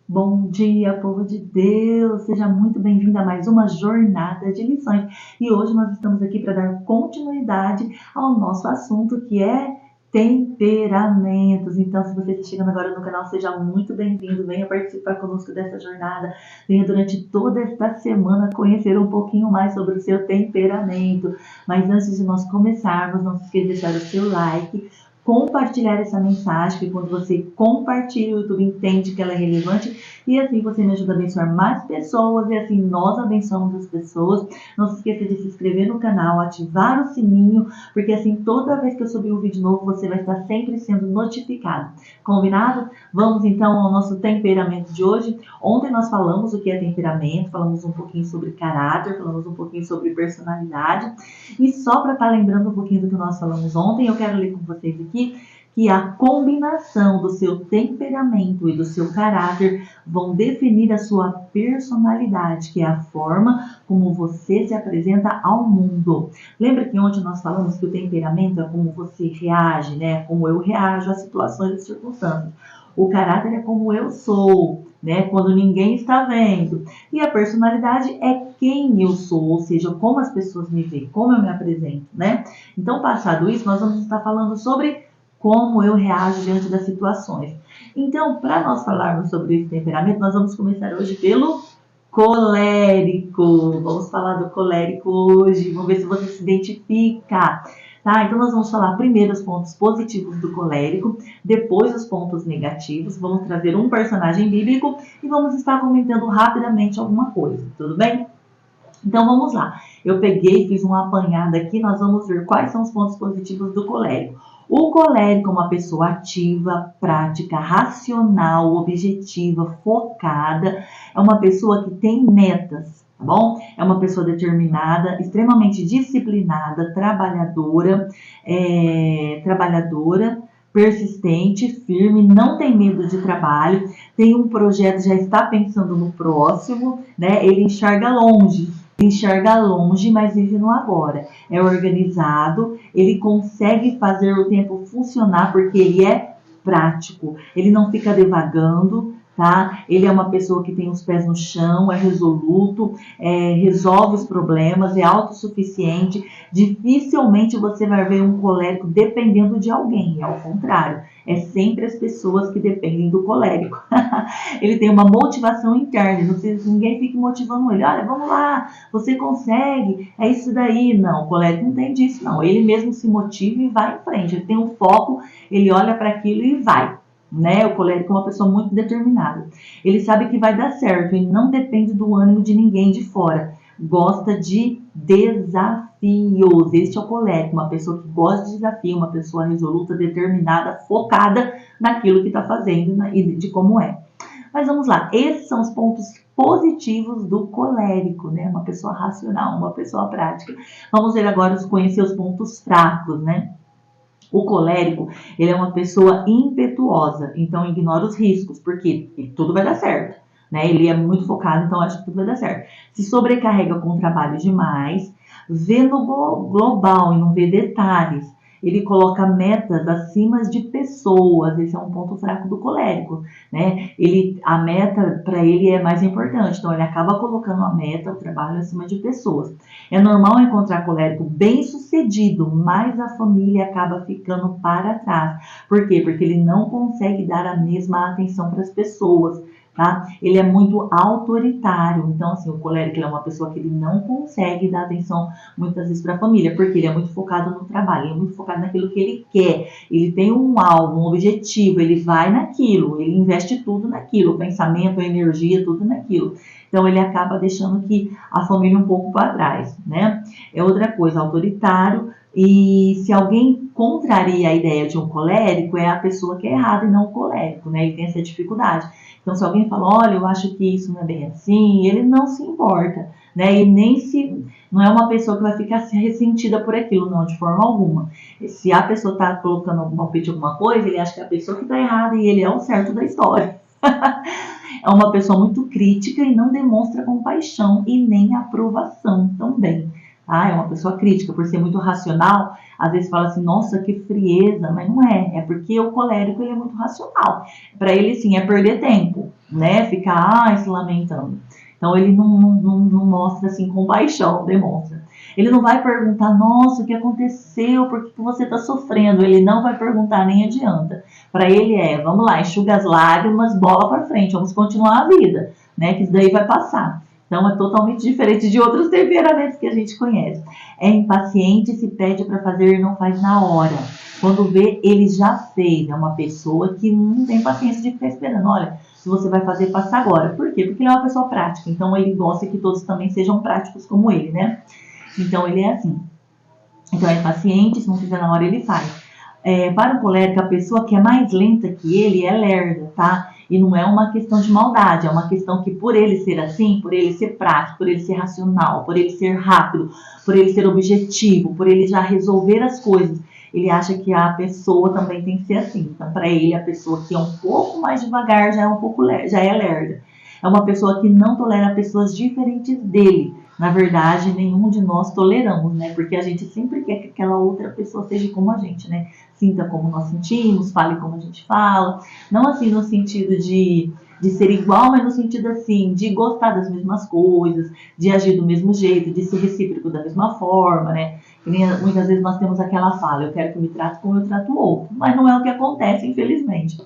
Bom dia, povo de Deus! Seja muito bem-vindo a mais uma jornada de lições. E hoje nós estamos aqui para dar continuidade ao nosso assunto que é temperamentos. Então, se você está chegando agora no canal, seja muito bem-vindo. Venha participar conosco dessa jornada. Venha durante toda esta semana conhecer um pouquinho mais sobre o seu temperamento. Mas antes de nós começarmos, não se esqueça de deixar o seu like, compartilhar essa mensagem, que quando você compartilha, o YouTube entende que ela é relevante e assim você me ajuda a abençoar mais pessoas e assim nós abençoamos as pessoas. Não se esqueça de se inscrever no canal, ativar o sininho, porque assim toda vez que eu subir um vídeo novo, você vai estar sempre sendo notificado. Combinado? Vamos então ao nosso temperamento de hoje. Ontem nós falamos o que é temperamento, falamos um pouquinho sobre caráter, falamos um pouquinho sobre personalidade. E só para estar lembrando um pouquinho do que nós falamos ontem, eu quero ler com vocês aqui que a combinação do seu temperamento e do seu caráter vão definir a sua personalidade, que é a forma como você se apresenta ao mundo. Lembra que ontem nós falamos que o temperamento é como você reage, né? Como eu reajo às situações e circunstâncias. O caráter é como eu sou, né? Quando ninguém está vendo. E a personalidade é quem eu sou, ou seja, como as pessoas me veem, como eu me apresento, né? Então, passado isso, nós vamos estar falando sobre como eu reajo diante das situações. Então, para nós falarmos sobre esse temperamento, nós vamos começar hoje pelo colérico. Vamos falar do colérico hoje, vamos ver se você se identifica. Tá? Então, nós vamos falar primeiro os pontos positivos do colérico, depois os pontos negativos, vamos trazer um personagem bíblico e vamos estar comentando rapidamente alguma coisa, tudo bem? Então, vamos lá. Eu peguei, fiz uma apanhada aqui, nós vamos ver quais são os pontos positivos do colérico. O colérico é uma pessoa ativa, prática, racional, objetiva, focada. É uma pessoa que tem metas, tá bom? É uma pessoa determinada, extremamente disciplinada, trabalhadora, persistente, firme, não tem medo de trabalho, tem um projeto, já está pensando no próximo, né? Ele enxerga longe, mas vive no agora. É organizado, ele consegue fazer o tempo funcionar porque ele é prático. Ele não fica devagando, tá? Ele é uma pessoa que tem os pés no chão, é resoluto, resolve os problemas, é autossuficiente. Dificilmente você vai ver um colérico dependendo de alguém, ao contrário. É sempre as pessoas que dependem do colérico. Ele tem uma motivação interna, não precisa que ninguém fique motivando ele. Olha, vamos lá, você consegue, é isso daí. Não, o colérico não tem disso, não. Ele mesmo se motiva e vai em frente. Ele tem um foco, ele olha para aquilo e vai. Né? O colérico é uma pessoa muito determinada. Ele sabe que vai dar certo e não depende do ânimo de ninguém de fora. Gosta de desafios. Este é o colérico, uma pessoa que gosta de desafio, uma pessoa resoluta, determinada, focada naquilo que está fazendo e de como é. Mas vamos lá, esses são os pontos positivos do colérico, né? Uma pessoa racional, uma pessoa prática. Vamos ver agora, conhecer os pontos fracos, né? O colérico, ele é uma pessoa impetuosa, então ignora os riscos, porque tudo vai dar certo, né? Ele é muito focado, então acha que tudo vai dar certo. Se sobrecarrega com trabalho demais, vê no global e não vê detalhes. Ele coloca metas acima de pessoas, esse é um ponto fraco do colérico, né? A meta para ele é mais importante, então ele acaba colocando a meta, o trabalho acima de pessoas. É normal encontrar colérico bem sucedido, mas a família acaba ficando para trás. Por quê? Porque ele não consegue dar a mesma atenção para as pessoas. Tá? Ele é muito autoritário, então assim, o colérico, ele é uma pessoa que ele não consegue dar atenção muitas vezes para a família, porque ele é muito focado no trabalho, ele é muito focado naquilo que ele quer, ele tem um alvo, um objetivo, ele vai naquilo, ele investe tudo naquilo, o pensamento, a energia, tudo naquilo. Então ele acaba deixando que a família um pouco para trás, né? É outra coisa, autoritário. E se alguém contraria a ideia de um colérico, é a pessoa que é errada e não o colérico, né? Ele tem essa dificuldade. Então, se alguém fala, olha, eu acho que isso não é bem assim, ele não se importa, né? E nem não é uma pessoa que vai ficar ressentida por aquilo, não, de forma alguma. Se a pessoa está colocando algum palpite, alguma coisa, ele acha que é a pessoa que está errada e ele é o certo da história. É uma pessoa muito crítica e não demonstra compaixão e nem aprovação também. tá? É uma pessoa crítica, por ser muito racional, às vezes fala assim, nossa, que frieza, mas não é, é porque o colérico ele é muito racional. Para ele, sim, é perder tempo, né? Ficar se lamentando. Então ele não mostra assim compaixão, demonstra. Ele não vai perguntar, nossa, o que aconteceu? Por que você está sofrendo? Ele não vai perguntar, nem adianta. Para ele vamos lá, enxuga as lágrimas, bola para frente, vamos continuar a vida, né? Que isso daí vai passar. Então é totalmente diferente de outros temperamentos que a gente conhece. É impaciente, se pede para fazer e não faz na hora. Quando vê, ele já fez. É uma pessoa que não tem paciência de ficar esperando. Olha, se você vai fazer, passa agora. Por quê? Porque ele é uma pessoa prática. Então ele gosta que todos também sejam práticos como ele, né? Então ele é assim. Então é paciente, se não fizer na hora ele faz. Para o colérico, a pessoa que é mais lenta que ele é lerda, tá? E não é uma questão de maldade, é uma questão que por ele ser assim, por ele ser prático, por ele ser racional, por ele ser rápido, por ele ser objetivo, por ele já resolver as coisas, ele acha que a pessoa também tem que ser assim. Então, para ele, a pessoa que é um pouco mais devagar já é lerda. É uma pessoa que não tolera pessoas diferentes dele. Na verdade, nenhum de nós toleramos, né? Porque a gente sempre quer que aquela outra pessoa seja como a gente, né? Sinta como nós sentimos, fale como a gente fala. Não assim no sentido de ser igual, mas no sentido assim, de gostar das mesmas coisas, de agir do mesmo jeito, de ser recíproco da mesma forma, né? Muitas vezes nós temos aquela fala, eu quero que me trate como eu trato o outro. Mas não é o que acontece, infelizmente.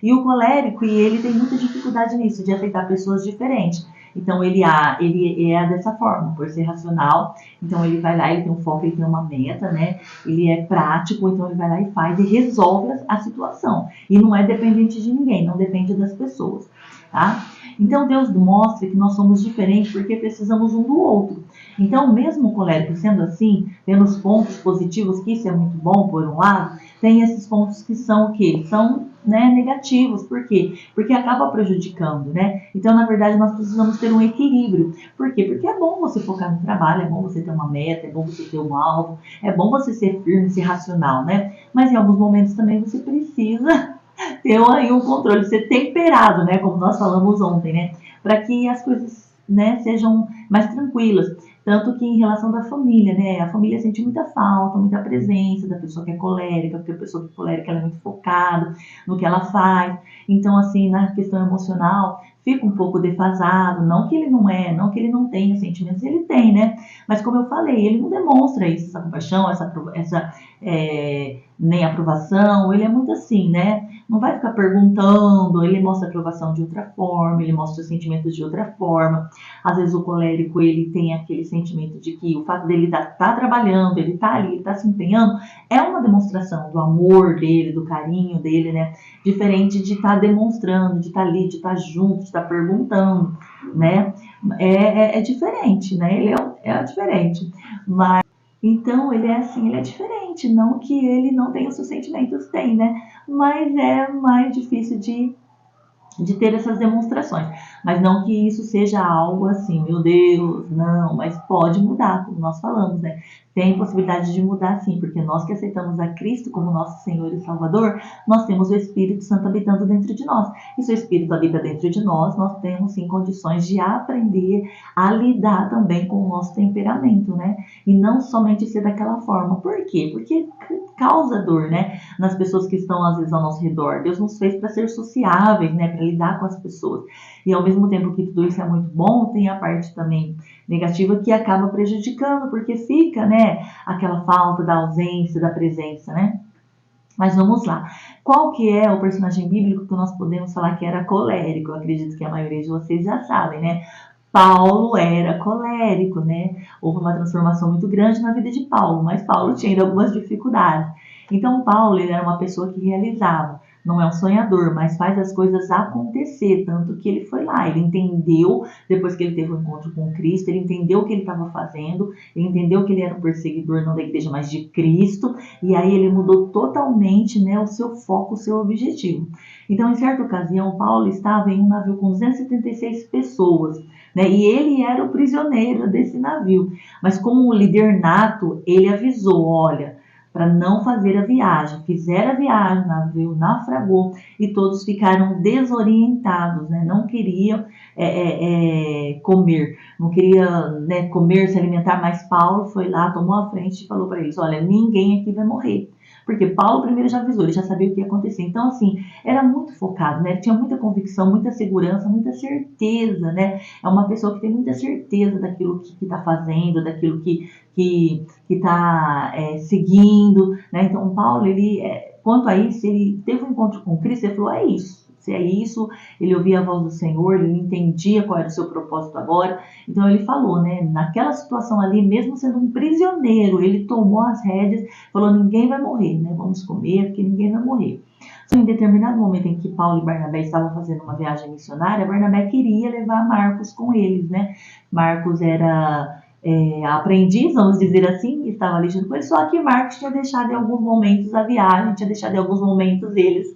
E o colérico, ele tem muita dificuldade nisso, de aceitar pessoas diferentes. Então ele é dessa forma, por ser racional. Então ele vai lá, ele tem um foco, ele tem uma meta, né? Ele é prático, então ele vai lá e faz e resolve a situação. E não é dependente de ninguém, não depende das pessoas, tá? Então Deus mostra que nós somos diferentes porque precisamos um do outro. Então mesmo o colérico sendo assim, tendo os pontos positivos, que isso é muito bom por um lado, tem esses pontos que são o quê? São, né, negativos. Por quê? Porque acaba prejudicando, né? Então, na verdade, nós precisamos ter um equilíbrio. Por quê? Porque é bom você focar no trabalho, é bom você ter uma meta, é bom você ter um alvo, é bom você ser firme, ser racional, né? Mas em alguns momentos também você precisa ter aí um controle, ser temperado, né? Como nós falamos ontem, né? Para que as coisas, né, sejam mais tranquilas. Tanto que em relação da família, né? A família sente muita falta, muita presença da pessoa que é colérica, porque a pessoa que é colérica ela é muito focada no que ela faz. Então, assim, na questão emocional, fica um pouco defasado. Não que ele não que ele não tenha sentimentos, ele tem, né? Mas como eu falei, ele não demonstra isso, essa compaixão, nem aprovação. Ele é muito assim, né? Não vai ficar perguntando, ele mostra aprovação de outra forma, ele mostra sentimentos de outra forma. Às vezes o colérico, ele tem aquele sentimento de que o fato dele estar trabalhando, ele está ali, ele está se empenhando, é uma demonstração do amor dele, do carinho dele, né? Diferente de estar demonstrando, de estar ali, de estar junto, de estar perguntando, né? É diferente, né? Ele é diferente. Mas então, ele é assim, ele é diferente. Não que ele não tenha os seus sentimentos, tem, né? Mas é mais difícil de ter essas demonstrações. Mas não que isso seja algo assim, meu Deus, não, mas pode mudar, como nós falamos, né? Tem possibilidade de mudar sim, porque nós que aceitamos a Cristo como nosso Senhor e Salvador, nós temos o Espírito Santo habitando dentro de nós. E se o Espírito habita dentro de nós, nós temos sim condições de aprender a lidar também com o nosso temperamento, né? E não somente ser daquela forma. Por quê? Porque causa dor, né? Nas pessoas que estão às vezes ao nosso redor. Deus nos fez para ser sociáveis, né? Para lidar com as pessoas. E ao mesmo tempo que tudo isso é muito bom, tem a parte também negativa que acaba prejudicando, porque fica, né, aquela falta da ausência, da presença, né? Mas vamos lá. Qual que é o personagem bíblico que nós podemos falar que era colérico? Eu acredito que a maioria de vocês já sabem, né? Paulo era colérico, né? Houve uma transformação muito grande na vida de Paulo, mas Paulo tinha algumas dificuldades. Então, Paulo ele era uma pessoa que realizava. Não é um sonhador, mas faz as coisas acontecer. Tanto que ele foi lá, ele entendeu, depois que ele teve um encontro com Cristo, ele entendeu o que ele estava fazendo, ele entendeu que ele era um perseguidor não da igreja, mas de Cristo, e aí ele mudou totalmente, né, o seu foco, o seu objetivo. Então, em certa ocasião, Paulo estava em um navio com 276 pessoas, né, e ele era o prisioneiro desse navio. Mas como um líder nato, ele avisou, olha, para não fazer a viagem. Fizeram a viagem, o navio naufragou e todos ficaram desorientados, né? Não queriam comer, não queria, né, comer, se alimentar, mas Paulo foi lá, tomou a frente e falou para eles: olha, ninguém aqui vai morrer. Porque Paulo primeiro já avisou, ele já sabia o que ia acontecer. Então, assim, era muito focado, né? Ele tinha muita convicção, muita segurança, muita certeza, né? É uma pessoa que tem muita certeza daquilo que está fazendo, daquilo que está seguindo, né? Então, Paulo, ele, quanto a isso, ele teve um encontro com Cristo, ele falou: é isso. Se é isso, ele ouvia a voz do Senhor, ele entendia qual era o seu propósito agora. Então ele falou, né, naquela situação ali, mesmo sendo um prisioneiro, ele tomou as rédeas, falou: ninguém vai morrer, né, vamos comer, porque ninguém vai morrer. Só em determinado momento em que Paulo e Barnabé estavam fazendo uma viagem missionária, Barnabé queria levar Marcos com eles, né? Marcos era aprendiz, vamos dizer assim, estava ali junto com eles, só que Marcos tinha deixado em alguns momentos a viagem, tinha deixado em alguns momentos eles,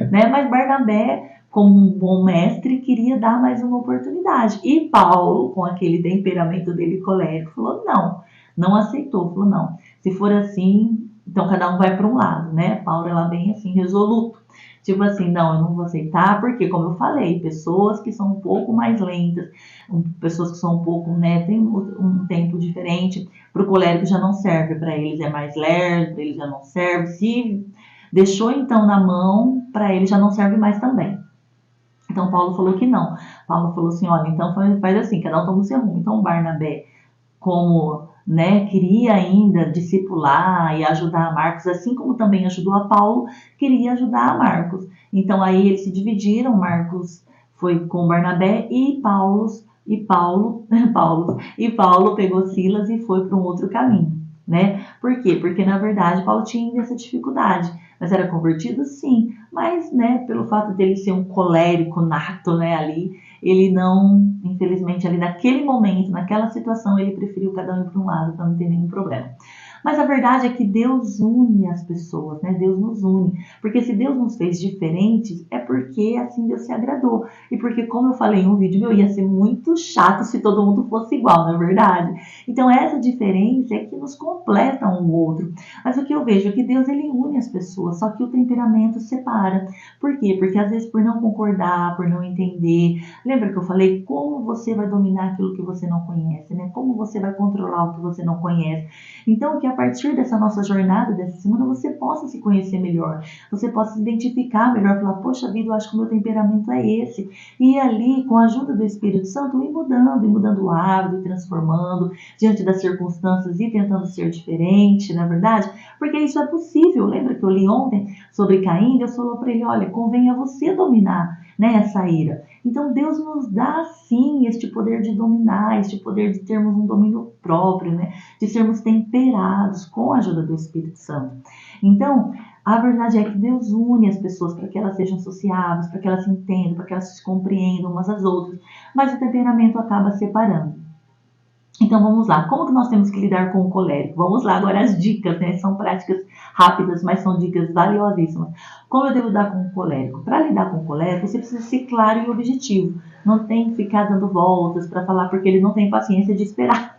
né? Mas Barnabé, como um bom mestre, queria dar mais uma oportunidade. E Paulo, com aquele temperamento dele colérico, falou: não aceitou, falou: não, se for assim, então cada um vai para um lado, né? Paulo é lá bem assim, resoluto. Tipo assim, não, eu não vou aceitar, porque, como eu falei, pessoas que são um pouco mais lentas, pessoas que são um pouco, né, tem um tempo diferente, para o colérico já não serve, para eles é mais lerdo, para eles já não serve. Se deixou então na mão, para ele já não serve mais também. Então Paulo falou que não. Paulo falou assim: olha, então faz assim, cada um toma o seu rumo. Então Barnabé, como, né, queria ainda discipular e ajudar a Marcos, assim como também ajudou a Paulo, queria ajudar a Marcos. Então aí eles se dividiram, Marcos foi com Barnabé e Paulo pegou Silas e foi para um outro caminho, né? Por quê? Porque na verdade Paulo tinha essa dificuldade. Mas era convertido? Sim. Mas, né, pelo fato dele ser um colérico nato, né, ali, ele não, infelizmente, ali naquele momento, naquela situação, ele preferiu cada um ir para um lado para não ter nenhum problema. Mas a verdade é que Deus une as pessoas, né? Deus nos une. Porque se Deus nos fez diferentes, é porque assim Deus se agradou. E porque, como eu falei em um vídeo meu, ia ser muito chato se todo mundo fosse igual, não é verdade? Então essa diferença é que nos completa um outro. Mas o que eu vejo é que Deus, ele une as pessoas, só que o temperamento separa. Por quê? Porque às vezes por não concordar, por não entender. Lembra que eu falei como você vai dominar aquilo que você não conhece, né? Como você vai controlar o que você não conhece. Então, que a partir dessa nossa jornada, dessa semana, você possa se conhecer melhor, você possa se identificar melhor, falar: poxa vida, eu acho que o meu temperamento é esse. E ali, com a ajuda do Espírito Santo, ir mudando o hábito, ir transformando diante das circunstâncias e tentando ser diferente, não é verdade? Porque isso é possível. Lembra que eu li ontem sobre Caim? Deus falou para ele: olha, convém a você dominar, né, essa ira. Então Deus nos dá sim este poder de dominar, este poder de termos um domínio próprio, né, de sermos temperados com a ajuda do Espírito Santo. Então a verdade é que Deus une as pessoas para que elas sejam sociáveis, para que elas se entendam, para que elas se compreendam umas às outras, mas o temperamento acaba separando. Então vamos lá, como que nós temos que lidar com o colérico? Vamos lá agora as dicas, né? São práticas rápidas, mas são dicas valiosíssimas. Como eu devo lidar com o colérico? Para lidar com o colérico, você precisa ser claro e objetivo. Não tem que ficar dando voltas para falar, porque ele não tem paciência de esperar.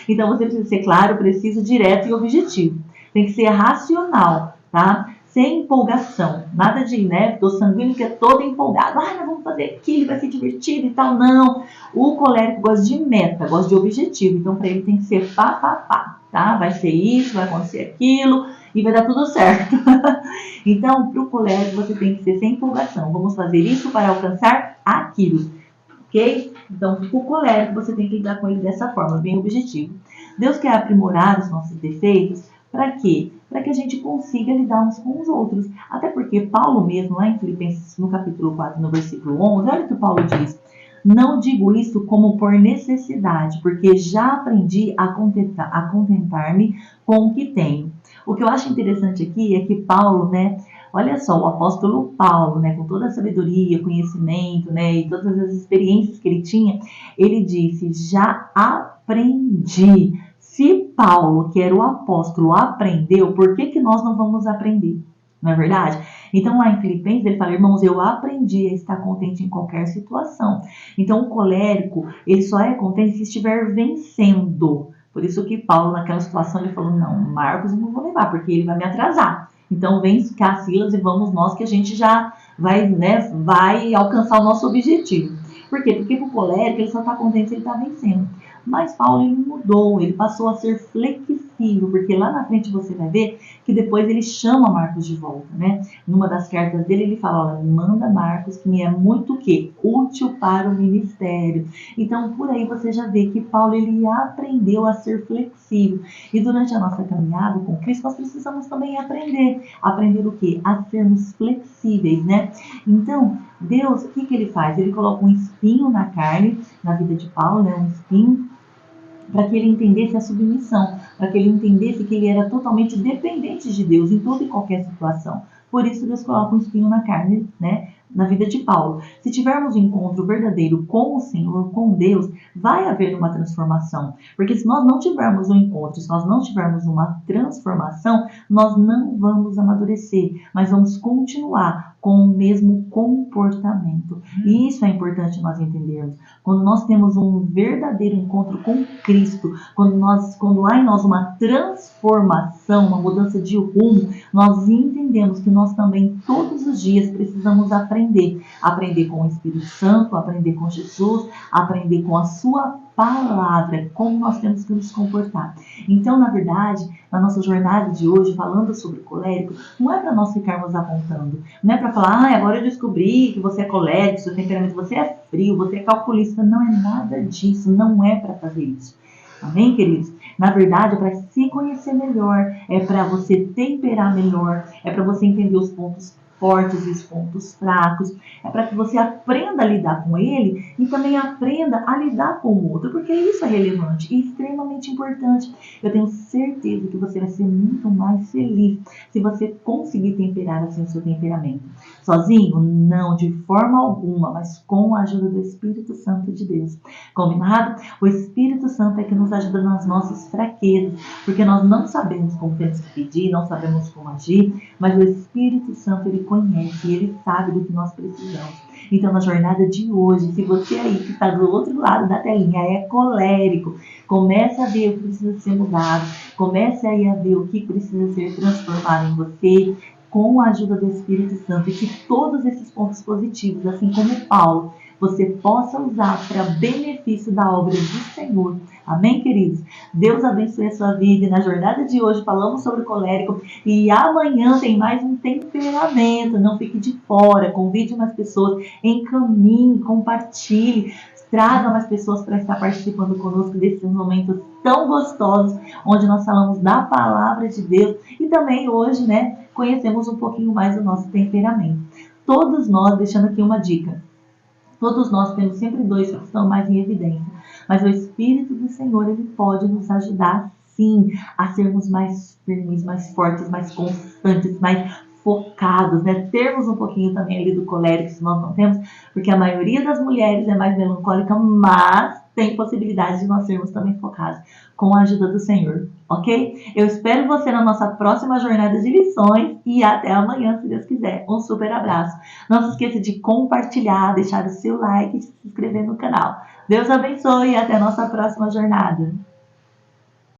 Então você precisa ser claro, preciso, direto e objetivo. Tem que ser racional, tá? Sem empolgação, nada de, né, tô sanguíneo que é todo empolgado, nós vamos fazer aquilo, vai ser divertido e tal, não. O colérico gosta de meta, gosta de objetivo, então para ele tem que ser pá, tá? Vai ser isso, vai acontecer aquilo e vai dar tudo certo. Então, para o colérico você tem que ser sem empolgação, vamos fazer isso para alcançar aquilo, ok? Então, para o colérico você tem que lidar com ele dessa forma, bem objetivo. Deus quer aprimorar os nossos defeitos, para quê? Para que a gente consiga lidar uns com os outros. Até porque Paulo mesmo, lá em Filipenses, no capítulo 4, no versículo 11, olha o que Paulo diz: não digo isso como por necessidade, porque já aprendi a contentar-me com o que tenho. O que eu acho interessante aqui é que Paulo, né, olha só, o apóstolo Paulo, né, com toda a sabedoria, conhecimento, né, e todas as experiências que ele tinha, ele disse: já aprendi. Se Paulo, que era o apóstolo, aprendeu, por que nós não vamos aprender? Não é verdade? Então lá em Filipenses ele fala: irmãos, eu aprendi a estar contente em qualquer situação. Então o colérico, ele só é contente se estiver vencendo, Por isso que Paulo, naquela situação, ele falou, não, Marcos eu não vou levar, porque ele vai me atrasar. Então vem cá, Silas, e vamos nós, que a gente já vai, né, vai alcançar o nosso objetivo. Por quê? Porque o colérico, ele só está contente se ele está vencendo. Mas Paulo, ele mudou, ele passou a ser flexível, porque lá na frente você vai ver que depois ele chama Marcos de volta, né? Numa das cartas dele, ele fala, olha, manda Marcos, que me é muito o quê? Útil para o ministério. Então, por aí você já vê que Paulo, ele aprendeu a ser flexível. E durante a nossa caminhada com Cristo, nós precisamos também aprender. Aprender o quê? A sermos flexíveis, né? Então, Deus, o que ele faz? Ele coloca um espinho na carne, na vida de Paulo, né? Um espinho, para que ele entendesse a submissão, para que ele entendesse que ele era totalmente dependente de Deus em toda e qualquer situação. Por isso Deus coloca um espinho na carne, né, na vida de Paulo. Se tivermos um encontro verdadeiro com o Senhor, com Deus, vai haver uma transformação. Porque se nós não tivermos um encontro, se nós não tivermos uma transformação, nós não vamos amadurecer, mas vamos continuar com o mesmo comportamento. E isso é importante nós entendermos. Quando nós temos um verdadeiro encontro com Cristo, quando há em nós uma transformação, uma mudança de rumo, nós entendemos que nós também todos os dias precisamos aprender. Aprender com o Espírito Santo, aprender com Jesus, aprender com a sua palavra, como nós temos que nos comportar. Então, na verdade, na nossa jornada de hoje, falando sobre colérico, não é para nós ficarmos apontando, não é para falar, agora eu descobri que você é colérico, seu temperamento, você é frio, você é calculista. Não é nada disso, não é para fazer isso. Amém, queridos? Na verdade, é para se conhecer melhor, é para você temperar melhor, é para você entender os pontos fortes e os pontos fracos, é para que você aprenda a lidar com ele e também aprenda a lidar com o outro, porque isso é relevante e extremamente importante. Eu tenho certeza que você vai ser muito mais feliz se você conseguir temperar assim o seu temperamento. Sozinho? Não, de forma alguma, mas com a ajuda do Espírito Santo de Deus. Combinado? O Espírito Santo é que nos ajuda nas nossas fraquezas, porque nós não sabemos como temos que pedir, não sabemos como agir, mas o Espírito Santo, ele conhece, ele sabe do que nós precisamos. Então, na jornada de hoje, se você aí que está do outro lado da telinha é colérico, comece a ver o que precisa ser mudado, comece aí a ver o que precisa ser transformado em você, com a ajuda do Espírito Santo, e que todos esses pontos positivos, assim como Paulo, você possa usar para benefício da obra do Senhor. Amém, queridos? Deus abençoe a sua vida. E na jornada de hoje falamos sobre colérico, e amanhã tem mais um temperamento. Não fique de fora, convide mais pessoas, encaminhe, compartilhe, traga mais pessoas para estar participando conosco desses momentos tão gostosos, onde nós falamos da palavra de Deus e também hoje, né, conhecemos um pouquinho mais do nosso temperamento. Todos nós, deixando aqui uma dica, todos nós temos sempre dois que estão mais em evidência, mas o Espírito do Senhor, ele pode nos ajudar sim a sermos mais firmes, mais fortes, mais constantes, mais focados, né? Termos um pouquinho também ali do colérico, se nós não temos, porque a maioria das mulheres é mais melancólica, mas tem possibilidade de nós sermos também focados com a ajuda do Senhor, ok? Eu espero você na nossa próxima jornada de lições e até amanhã, se Deus quiser. Um super abraço. Não se esqueça de compartilhar, deixar o seu like e se inscrever no canal. Deus abençoe e até a nossa próxima jornada.